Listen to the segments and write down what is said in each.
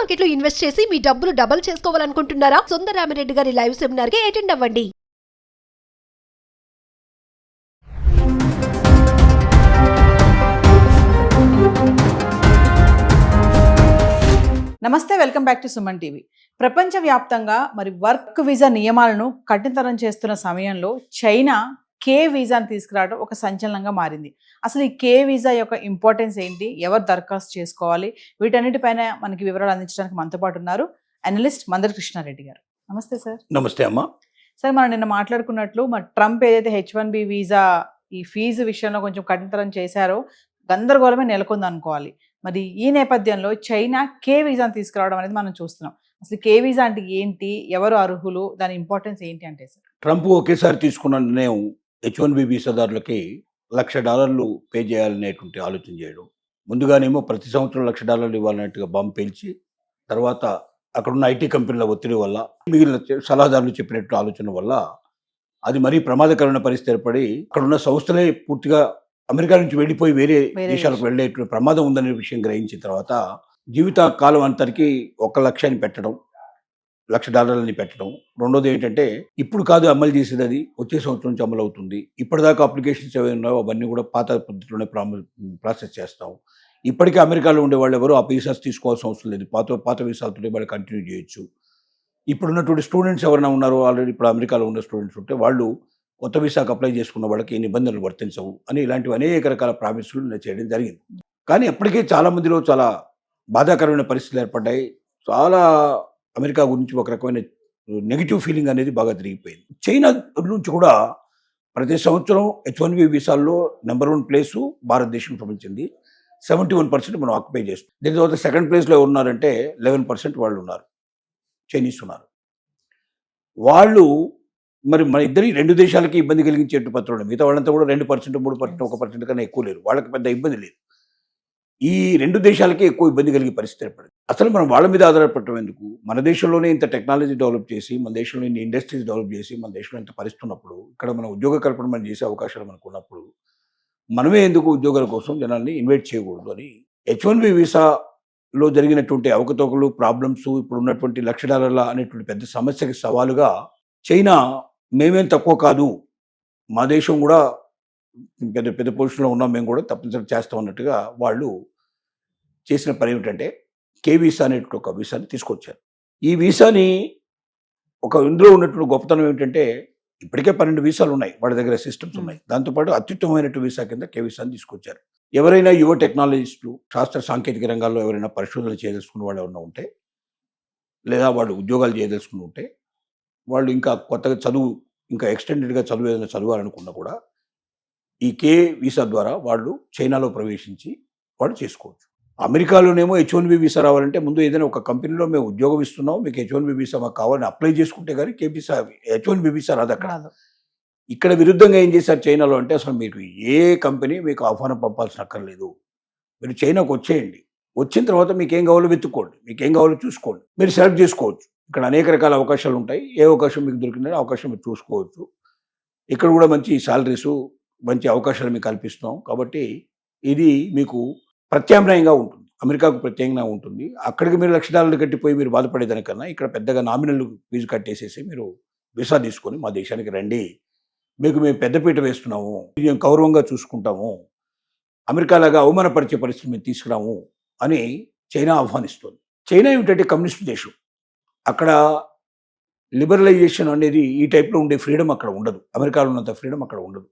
Market లో invest చేసి మీ డబ్బులు డబుల్ చేసుకోవాలనుకుంటున్నారా? సుందరరామిరెడ్డి గారి లైవ్ సెమినార్ కి అటెండ్ అవ్వండి. నమస్తే, welcome back to Suman TV. ప్రపంచవ్యాప్తంగా మరి వర్క్ వీసా నియమాలను కఠినతరం చేస్తున్న సమయంలో చైనా కే వీసాను తీసుకురావడం ఒక సంచలనంగా మారింది. అసలు ఈ కే వీసా యొక్క ఇంపార్టెన్స్ ఏంటి, ఎవరు దరఖాస్తు చేసుకోవాలి, వీటన్నిటిపైన మనకి వివరాలు అందించడానికి మనతో పాటు ఉన్నారు అనలిస్ట్ మందర కృష్ణారెడ్డి గారు. నమస్తే సార్. నమస్తే అమ్మా. సార్, మనం నిన్న మాట్లాడుకున్నట్లు మరి ట్రంప్ ఏదైతే H1B వీసా ఈ ఫీజు విషయంలో కొంచెం కఠినతరం చేశారో గందరగోళమే నెలకొంది అనుకోవాలి. మరి ఈ నేపథ్యంలో చైనా కే వీసాను తీసుకురావడం అనేది మనం చూస్తున్నాం. అసలు కే వీసా అంటే ఏంటి, ఎవరు అర్హులు, దాని ఇంపార్టెన్స్ ఏంటి అంటే సార్? ట్రంప్ ఒకేసారి తీసుకున్న నిర్ణయం H1B వీసాదారులకి $1,00,000 పే చేయాలనేటువంటి ఆలోచన చేయడం. ముందుగానేమో ప్రతి సంవత్సరం $1,00,000 ఇవ్వాలన్నట్టుగా బాంబు పేల్చి, తర్వాత అక్కడున్న ఐటీ కంపెనీల ఒత్తిడి వల్ల, మిగిలిన సలహాదారులు చెప్పినట్టు ఆలోచన వల్ల అది మరీ ప్రమాదకరమైన పరిస్థితి ఏర్పడి అక్కడున్న సంస్థలే పూర్తిగా అమెరికా నుంచి వెళ్ళిపోయి వేరే దేశాలకు వెళ్ళేటువంటి ప్రమాదం ఉందనే విషయం గ్రహించిన తర్వాత జీవిత కాలం అంతరికి $1,00,000 పెట్టడం, $1,00,000 పెట్టడం. రెండోది ఏంటంటే ఇప్పుడు కాదు అమలు చేసేది, అది వచ్చే సంవత్సరం నుంచి అమలు అవుతుంది. ఇప్పటిదాకా అప్లికేషన్స్ ఏమైనా ఉన్నాయో అవన్నీ కూడా పాత పద్ధతిలోనే ప్రాసెస్ చేస్తాం. ఇప్పటికే అమెరికాలో ఉండే వాళ్ళు ఎవరు ఆ వీసాస్ తీసుకోవాల్సిన అవసరం లేదు. పాత వీసాలతో వాళ్ళు కంటిన్యూ చేయొచ్చు. ఇప్పుడున్నటువంటి స్టూడెంట్స్ ఎవరైనా ఉన్నారో, ఆల్రెడీ ఇప్పుడు అమెరికాలో ఉన్న స్టూడెంట్స్ ఉంటే వాళ్ళు కొత్త వీసాకు అప్లై చేసుకున్న వాళ్ళకి ఈ నిబంధనలు వర్తించవు అని ఇలాంటివి అనేక రకాల ప్రామిసులు చేయడం జరిగింది. కానీ ఎప్పటికీ చాలామందిలో చాలా బాధాకరమైన పరిస్థితులు ఏర్పడ్డాయి. చాలా అమెరికా గురించి ఒక రకమైన నెగిటివ్ ఫీలింగ్ అనేది బాగా తిరిగిపోయింది. చైనా నుంచి కూడా ప్రతి సంవత్సరం H1B వీసాల్లో నెంబర్ 1 ప్లేసు భారతదేశం సంబంధించింది. 71% మనం ఆక్యుపై చేస్తాం. దీని తర్వాత సెకండ్ ప్లేస్లో ఉన్నారంటే 11% వాళ్ళు ఉన్నారు, చైనీస్ ఉన్నారు. వాళ్ళు మరి మన ఇద్దరి 2 దేశాలకి ఇబ్బంది కలిగించేట్టు పత్రం. మిగతా వాళ్ళంతా కూడా 2%, 3%, 1% కన్నా ఎక్కువ లేరు. వాళ్ళకి పెద్ద ఇబ్బంది లేదు. ఈ 2 దేశాలకి ఎక్కువ ఇబ్బంది కలిగే పరిస్థితి ఏర్పడింది. అసలు మనం వాళ్ళ మీద ఆధారపడటం ఎందుకు? మన దేశంలోనే ఇంత టెక్నాలజీ డెవలప్ చేసి, మన దేశంలో ఇన్ని ఇండస్ట్రీస్ డెవలప్ చేసి, మన దేశంలో ఇంత పరిస్థితున్నప్పుడు, ఇక్కడ మన ఉద్యోగ కల్పన మనం చేసే అవకాశాలు మనకు ఉన్నప్పుడు మనమే ఎందుకు ఉద్యోగాల కోసం జనాల్ని ఇన్వైట్ చేయకూడదు అని H1B వీసాలో జరిగినటువంటి అవకతవకలు, ప్రాబ్లమ్స్, ఇప్పుడు ఉన్నటువంటి $1,00,000 అనేటువంటి పెద్ద సమస్యకి సవాలుగా చైనా మేమేం తక్కువ కాదు, మా దేశం కూడా పెద్ద పెద్ద పొజిషన్లో ఉన్నాం, మేము కూడా తప్పనిసరి చేస్తాం అన్నట్టుగా వాళ్ళు చేసిన పని ఏమిటంటే కే వీసా అనేటువంటి ఒక వీసాని తీసుకొచ్చారు. ఈ వీసాని ఇందులో ఉన్నటువంటి గొప్పతనం ఏమిటంటే ఇప్పటికే 12 వీసాలు ఉన్నాయి వాళ్ళ దగ్గర, సిస్టమ్స్ ఉన్నాయి. దాంతోపాటు అత్యుత్తమమైనటువంటి వీసా కింద కే వీసాని తీసుకొచ్చారు. ఎవరైనా యువ టెక్నాలజిస్టులు, శాస్త్ర సాంకేతిక రంగాల్లో ఎవరైనా పరిశోధనలు చేయదలుచుకున్న వాళ్ళు ఎవరైనా ఉంటే, లేదా వాళ్ళు ఉద్యోగాలు చేయదలుచుకుని ఉంటే, వాళ్ళు ఇంకా కొత్తగా చదువు, ఇంకా ఎక్స్టెండెడ్గా చదువు ఏదైనా చదవాలనుకున్నా కూడా ఈ కే వీసా ద్వారా వాళ్ళు చైనాలో ప్రవేశించి వాళ్ళు చేసుకోవచ్చు. అమెరికాలోనేమో H1B వీసా రావాలంటే ముందు ఏదైనా ఒక కంపెనీలో మేము ఉద్యోగం ఇస్తున్నాం, మీకు H1B వీసా మాకు కావాలని అప్లై చేసుకుంటే కానీ H1B వీసా రాదు అక్కడ. ఇక్కడ విరుద్ధంగా ఏం చేశారు చైనాలో అంటే, అసలు మీకు ఏ కంపెనీ మీకు ఆహ్వానం పంపాల్సిన అక్కర్లేదు, మీరు చైనాకు వచ్చేయండి, వచ్చిన తర్వాత మీకు ఏం కావాలో వెతుక్కోండి, మీకు ఏం కావాలో చూసుకోండి, మీరు సెలెక్ట్ చేసుకోవచ్చు. ఇక్కడ అనేక రకాల అవకాశాలు ఉంటాయి. ఏ అవకాశం మీకు దొరికిందని అవకాశం మీరు చూసుకోవచ్చు. ఇక్కడ కూడా మంచి సాలరీసు, మంచి అవకాశాలు మీకు కల్పిస్తాం. కాబట్టి ఇది మీకు ప్రత్యామ్నాయంగా ఉంటుంది, అమెరికాకు ప్రత్యేకంగా ఉంటుంది. అక్కడికి మీరు $1,00,000 కట్టిపోయి మీరు బాధపడేదానికన్నా ఇక్కడ పెద్దగా నామినల్ ఫీజు కట్టేసేసి మీరు వీసా తీసుకొని మా దేశానికి రండి, మీకు మేము పెద్దపీట వేస్తున్నాము, మేము గౌరవంగా చూసుకుంటాము, అమెరికాలాగా అవమానపరిచే పరిస్థితి మేము తీసుకురాము అని చైనా ఆహ్వానిస్తుంది. చైనా ఏమిటంటే కమ్యూనిస్ట్ దేశం. అక్కడ లిబరలైజేషన్ అనేది ఈ టైప్లో ఉండే ఫ్రీడమ్ అక్కడ ఉండదు. అమెరికాలో ఉన్నంత ఫ్రీడమ్ అక్కడ ఉండదు.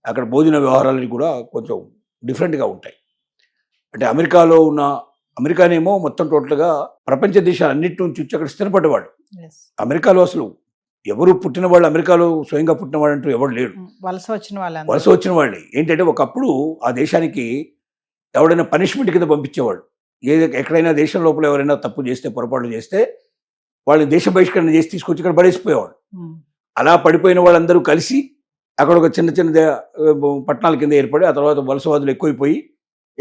అక్కడ భోజన వ్యవహారాలు కూడా కొంచెం డిఫరెంట్గా ఉంటాయి. అంటే అమెరికానేమో మొత్తం టోటల్గా ప్రపంచ దేశాలన్నిటి నుంచి వచ్చి అక్కడ స్థిరపడ్డవాడు. అమెరికాలో అసలు ఎవరు పుట్టిన వాళ్ళు, అమెరికాలో స్వయంగా పుట్టిన వాళ్ళు అంటూ ఎవరు లేడు, వలస వచ్చిన వాళ్ళే. ఏంటంటే ఒకప్పుడు ఆ దేశానికి ఎవడైనా పనిష్మెంట్ కింద పంపించేవాడు. ఎక్కడైనా దేశం లోపల ఎవరైనా తప్పు చేస్తే, పొరపాటు చేస్తే వాళ్ళని దేశ బహిష్కరణ చేసి తీసుకొచ్చి ఇక్కడ పడేసిపోయేవాడు. అలా పడిపోయిన వాళ్ళందరూ కలిసి అక్కడ ఒక చిన్న చిన్న పట్టణాల కింద ఏర్పడి, ఆ తర్వాత వలసవాదులు ఎక్కువైపోయి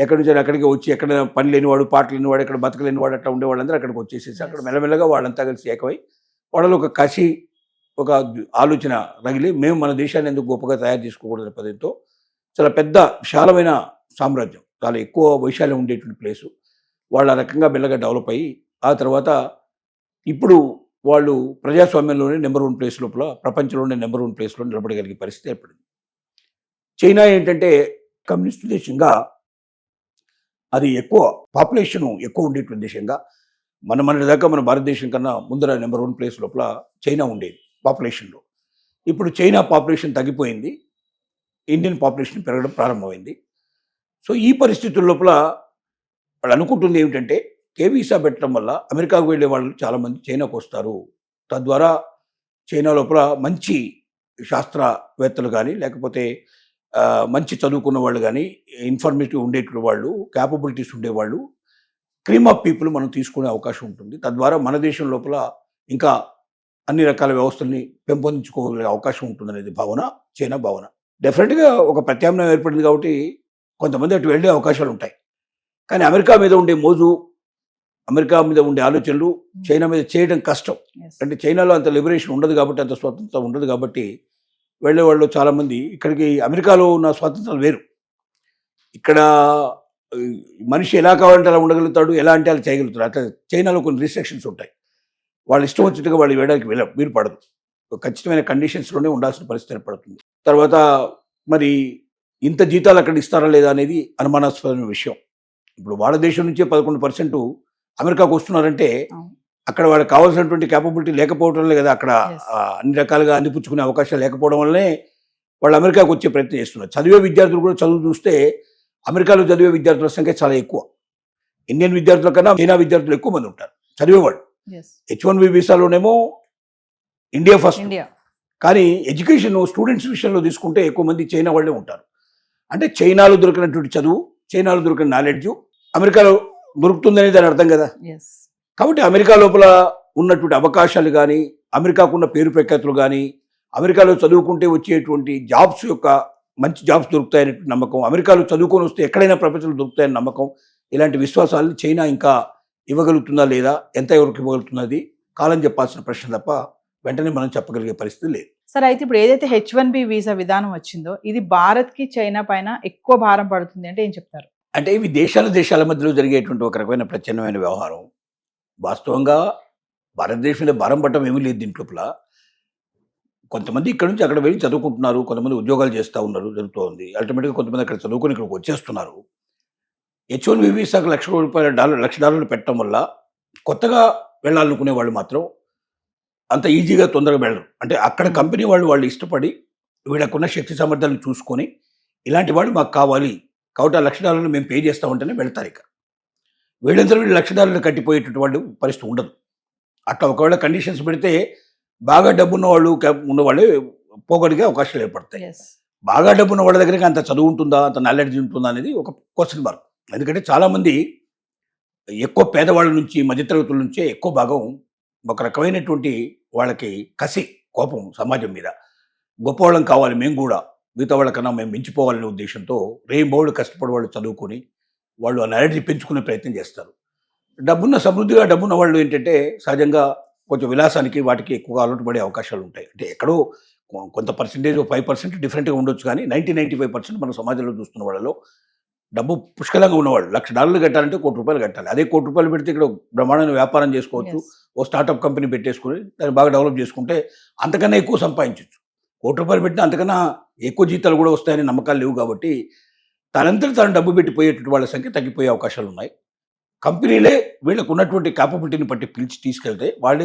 ఎక్కడి నుంచి అక్కడికి వచ్చి, ఎక్కడ పని లేనివాడు, పాట లేనివాడు, ఎక్కడ బతకలేనివాడు అట్లా ఉండే వాళ్ళందరూ అక్కడికి వచ్చేసేసి అక్కడ మెల్లమెల్లగా వాళ్ళంతా కలిసి ఏకమై వాళ్ళలో ఒక కసి, ఒక ఆలోచన రగిలి, మేము మన దేశాన్ని ఎందుకు గొప్పగా తయారు చేసుకోకూడదు పద్ధతితో చాలా పెద్ద విశాలమైన సామ్రాజ్యం, చాలా ఎక్కువ వైశాల్యం ఉండేటువంటి ప్లేసు. వాళ్ళు ఆ రకంగా మెల్లగా డెవలప్ అయ్యి ఆ తర్వాత ఇప్పుడు వాళ్ళు ప్రజాస్వామ్యంలోనే నెంబర్ 1 ప్లేస్ లోపల, ప్రపంచంలోనే నెంబర్ 1 ప్లేస్లో నిలబడగలిగే పరిస్థితి ఏర్పడింది. చైనా ఏంటంటే కమ్యూనిస్ట్ దేశంగా, అది ఎక్కువ పాపులేషన్ ఎక్కువ ఉండేటువంటి దేశంగా, మన దాకా మన భారతదేశం కన్నా ముందర నెంబర్ 1 ప్లేస్ లోపల చైనా ఉండేది పాపులేషన్లో. ఇప్పుడు చైనా పాపులేషన్ తగ్గిపోయింది, ఇండియన్ పాపులేషన్ పెరగడం ప్రారంభమైంది. సో ఈ పరిస్థితుల లోపల వాళ్ళు అనుకుంటుంది ఏమిటంటే, కే వీసా పెట్టడం వల్ల అమెరికాకు వెళ్ళే వాళ్ళు చాలామంది చైనాకు వస్తారు. తద్వారా చైనా లోపల మంచి శాస్త్రవేత్తలు కానీ, లేకపోతే మంచి చదువుకున్న వాళ్ళు కానీ, ఇన్ఫర్మేటివ్ ఉండేటువంటి వాళ్ళు, క్యాపబిలిటీస్ ఉండేవాళ్ళు, క్రీమ్ ఆఫ్ పీపుల్ మనం తీసుకునే అవకాశం ఉంటుంది. తద్వారా మన దేశం లోపల ఇంకా అన్ని రకాల వ్యవస్థల్ని పెంపొందించుకోగలిగే అవకాశం ఉంటుందనేది భావన, చైనా భావన. డెఫినెట్గా ఒక ప్రత్యామ్నాయం ఏర్పడింది కాబట్టి కొంతమంది అటు వెళ్ళే అవకాశాలు ఉంటాయి. కానీ అమెరికా మీద ఉండే మోజు, అమెరికా మీద ఉండే ఆలోచనలు చైనా మీద చేయడం కష్టం. అంటే చైనాలో అంత లిబరేషన్ ఉండదు కాబట్టి, అంత స్వాతంత్రం ఉండదు కాబట్టి వెళ్ళేవాళ్ళు చాలామంది ఇక్కడికి. అమెరికాలో ఉన్న స్వాతంత్రాలు వేరు. ఇక్కడ మనిషి ఎలా కావాలంటే అలా ఉండగలుగుతాడు, ఎలా అంటే అలా చేయగలుగుతాడు. అట్లా చైనాలో కొన్ని రిస్ట్రిక్షన్స్ ఉంటాయి. వాళ్ళు ఇష్టం వచ్చినట్టుగా వాళ్ళు వేయడానికి వీలు పడదు. ఖచ్చితమైన కండిషన్స్లోనే ఉండాల్సిన పరిస్థితి ఏర్పడుతుంది. తర్వాత మరి ఇంత జీతాలు అక్కడ ఇస్తారా లేదా అనేది అనుమానాస్పదమైన విషయం. ఇప్పుడు వాళ్ళ దేశం నుంచే 11% అమెరికాకు వస్తున్నారంటే అక్కడ వాళ్ళకి కావాల్సినటువంటి క్యాపబిలిటీ లేకపోవడం కదా, అక్కడ అన్ని రకాలుగా అందిపుచ్చుకునే అవకాశాలు లేకపోవడం వల్లనే వాళ్ళు అమెరికాకు వచ్చే ప్రయత్నం చేస్తున్నారు. చదివే విద్యార్థులు కూడా చదువు చూస్తే అమెరికాలో చదివే విద్యార్థుల సంఖ్య చాలా ఎక్కువ. ఇండియన్ విద్యార్థుల కన్నా చైనా విద్యార్థులు ఎక్కువ మంది ఉంటారు చదివేవాళ్ళు. H1B వీసాలోనేమో ఇండియా ఫస్ట్. కానీ ఎడ్యుకేషన్ స్టూడెంట్స్ విషయంలో తీసుకుంటే ఎక్కువ మంది చైనా వాళ్ళే ఉంటారు. అంటే చైనాలో దొరికినటువంటి చదువు, చైనాలో దొరికిన నాలెడ్జ్ అమెరికాలో దొరుకుతుందనేది దాని అర్థం కదా. కాబట్టి అమెరికా లోపల ఉన్నటువంటి అవకాశాలు కానీ, అమెరికాకున్న పేరు ప్రఖ్యాతులు కానీ, అమెరికాలో చదువుకుంటే వచ్చేటువంటి జాబ్స్ యొక్క మంచి జాబ్స్ దొరుకుతాయనే నమ్మకం, అమెరికాలో చదువుకొని వస్తే ఎక్కడైనా ప్రపంచంలో దొరుకుతాయని నమ్మకం, ఇలాంటి విశ్వాసాలను చైనా ఇంకా ఇవ్వగలుగుతుందా లేదా, ఎంత ఎవరికి ఇవ్వగలుగుతున్నది కాలం చెప్పాల్సిన ప్రశ్న తప్ప వెంటనే మనం చెప్పగలిగే పరిస్థితి లేదు. సరే, అయితే ఇప్పుడు ఏదైతే H1B వీసా విధానం వచ్చిందో ఇది భారత్కి చైనా పైన ఎక్కువ భారం పడుతుంది అంటే ఏం చెప్తారు? అంటే ఇవి దేశాల మధ్యలో జరిగేటువంటి ఒక రకమైన ప్రత్యామ్నాయమైన వ్యవహారం. వాస్తవంగా భారతదేశం మీద భారం పడటం ఏమీ లేదు దీంట్లోపల. కొంతమంది ఇక్కడ నుంచి అక్కడ వెళ్ళి చదువుకుంటున్నారు, కొంతమంది ఉద్యోగాలు చేస్తూ ఉన్నారు, జరుగుతోంది. అల్టిమేట్గా కొంతమంది అక్కడ చదువుకొని ఇక్కడికి వచ్చేస్తున్నారు. H1B వీసాకు $1,00,000 పెట్టడం వల్ల కొత్తగా వెళ్ళాలనుకునే వాళ్ళు మాత్రం అంత ఈజీగా తొందరగా వెళ్ళరు. అంటే అక్కడ కంపెనీ వాళ్ళు ఇష్టపడి వీళ్ళకున్న శక్తి సామర్థ్యాలను చూసుకొని ఇలాంటి వాళ్ళు మాకు కావాలి కాబట్టి $1,00,000 మేము పే చేస్తామంటేనే వెళ్తారు. ఇక వీళ్ళందరూ $1,00,000 కట్టిపోయేటటువంటి వాళ్ళు పరిస్థితి ఉండదు. అట్లా ఒకవేళ కండిషన్స్ పెడితే బాగా డబ్బున్న వాళ్ళు ఉన్నవాళ్ళే పోగొడిగే అవకాశాలు ఏర్పడతాయి. బాగా డబ్బున్న వాళ్ళ దగ్గరికి అంత చదువు ఉంటుందా, అంత నాలెడ్జ్ ఉంటుందా అనేది ఒక క్వశ్చన్ మార్క్. ఎందుకంటే చాలామంది ఎక్కువ పేదవాళ్ళ నుంచి, మధ్యతరగతుల నుంచే ఎక్కువ భాగం ఒక రకమైనటువంటి వాళ్ళకి కసి, కోపం సమాజం మీద. గొప్పవాళ్ళం కావాలి మేము కూడా, మిగతా వాళ్ళకన్నా మేము మించిపోవాలనే ఉద్దేశంతో రేయింబౌళ్ళు కష్టపడి వాళ్ళు చదువుకొని వాళ్ళు ఆ నాలెడ్జ్ పెంచుకునే ప్రయత్నం చేస్తారు. సమృద్ధిగా డబ్బున్న వాళ్ళు ఏంటంటే సహజంగా కొంచెం విలాసానికి వాటికి ఎక్కువగా అలవాటు పడే అవకాశాలు ఉంటాయి. అంటే ఎక్కడో కొంత పర్సెంటేజ్ 5% డిఫరెంట్గా ఉండొచ్చు, కానీ 95% మన సమాజంలో చూస్తున్న వాళ్ళలో డబ్బు పుష్కలంగా ఉన్నవాళ్ళు $1,00,000 కట్టాలంటే ₹1,00,000 కట్టాలి. అదే ₹1,00,000 పెడితే ఇక్కడ బ్రహ్మాండమైన వ్యాపారం చేసుకోవచ్చు. ఓ స్టార్టప్ కంపెనీ పెట్టేసుకుని దాన్ని బాగా డెవలప్ చేసుకుంటే అంతకన్నా ఎక్కువ సంపాదించవచ్చు. ₹1,00,000 పెట్టినా అంతకన్నా ఎక్కువ జీతాలు కూడా వస్తాయని నమ్మకాలు లేవు. కాబట్టి తనంతటి తాను డబ్బు పెట్టిపోయేటువంటి వాళ్ళ సంఖ్య తగ్గిపోయే అవకాశాలు ఉన్నాయి. కంపెనీలే వీళ్ళకు ఉన్నటువంటి క్యాపబిలిటీని బట్టి పిలిచి తీసుకెళ్తాయి. వాళ్ళే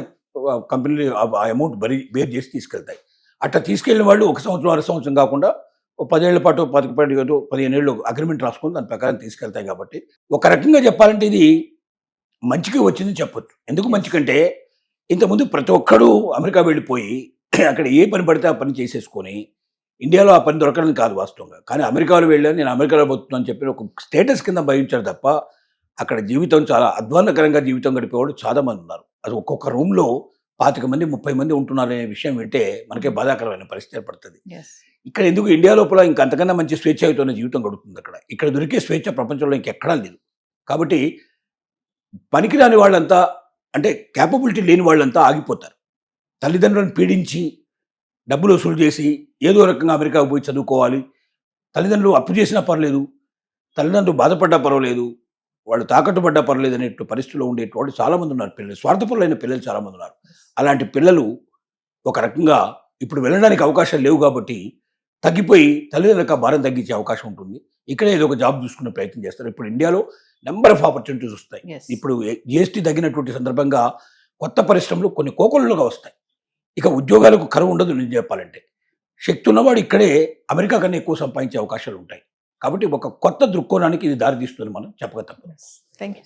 కంపెనీలు ఆ అమౌంట్ బేర్ చేసి తీసుకెళ్తాయి. అట్లా తీసుకెళ్ళిన వాళ్ళు 1 సంవత్సరం 1.5 సంవత్సరం కాకుండా 10 ఏళ్ల పాటు 15 ఏళ్ళు అగ్రిమెంట్ రాసుకొని దాని ప్రకారం తీసుకెళ్తాయి. కాబట్టి ఒక రకంగా చెప్పాలంటే ఇది మంచిగా వచ్చిందని చెప్పొచ్చు. ఎందుకు మంచికంటే ఇంతకుముందు ప్రతి ఒక్కడు అమెరికా వెళ్ళిపోయి అక్కడ ఏ పని పడితే ఆ పని చేసేసుకొని ఇండియాలో ఆ పని దొరకడం కాదు వాస్తవంగా. కానీ అమెరికాలో వెళ్ళాను, నేను అమెరికాలో పోతున్నాను చెప్పి ఒక స్టేటస్ కింద భయించారు తప్ప అక్కడ జీవితం చాలా అధ్వాన్నకరంగా జీవితం గడిపేవాడు చాలామంది ఉన్నారు. అది ఒక్కొక్క రూమ్లో 25 మంది 30 మంది ఉంటున్నారనే విషయం వింటే మనకే బాధాకరమైన పరిస్థితి ఏర్పడుతుంది. ఇక్కడ ఎందుకు ఇండియా లోపల ఇంకా అంతకన్నా మంచి స్వేచ్ఛాయుతమైన జీవితం గడుపుతుంది. ఇక్కడ దొరికే స్వేచ్ఛ ప్రపంచంలో ఇంకెక్కడా లేదు. కాబట్టి పనికిరాని వాళ్ళంతా, అంటే క్యాపబిలిటీ లేని వాళ్ళంతా ఆగిపోతారు. తల్లిదండ్రులను పీడించి డబ్బులు వసూలు చేసి ఏదో రకంగా అమెరికాకు పోయి చదువుకోవాలి, తల్లిదండ్రులు అప్పు చేసినా పర్లేదు, తల్లిదండ్రులు బాధపడ్డా పర్వాలేదు, వాళ్ళు తాకట్టు పడ్డా పర్లేదు అనేటువంటి పరిస్థితిలో ఉండేటువంటి చాలామంది ఉన్నారు పిల్లలు, స్వార్థపరులైన పిల్లలు చాలామంది ఉన్నారు. అలాంటి పిల్లలు ఒక రకంగా ఇప్పుడు వెళ్ళడానికి అవకాశాలు లేవు కాబట్టి తగ్గిపోయి తల్లిదండ్రులకు ఆ భారం తగ్గించే అవకాశం ఉంటుంది. ఇక్కడే ఏదో ఒక జాబ్ చూసుకునే ప్రయత్నం చేస్తారు. ఇప్పుడు ఇండియాలో నెంబర్ ఆఫ్ ఆపర్చునిటీస్ వస్తాయి. Yes. ఇప్పుడు జిఎస్టీ తగ్గినటువంటి సందర్భంగా కొత్త పరిశ్రమలు కొన్ని కోకొల్లుగా వస్తాయి. ఇక ఉద్యోగాలకు కరువు ఉండదు. నేను చెప్పాలంటే శక్తి ఉన్నవాడు ఇక్కడే అమెరికా కన్నా ఎక్కువ సంపాదించే అవకాశాలు ఉంటాయి. కాబట్టి ఒక కొత్త దృక్కోణానికి ఇది దారితీస్తుంది, మనం చెప్పక తప్పదు. Thank you.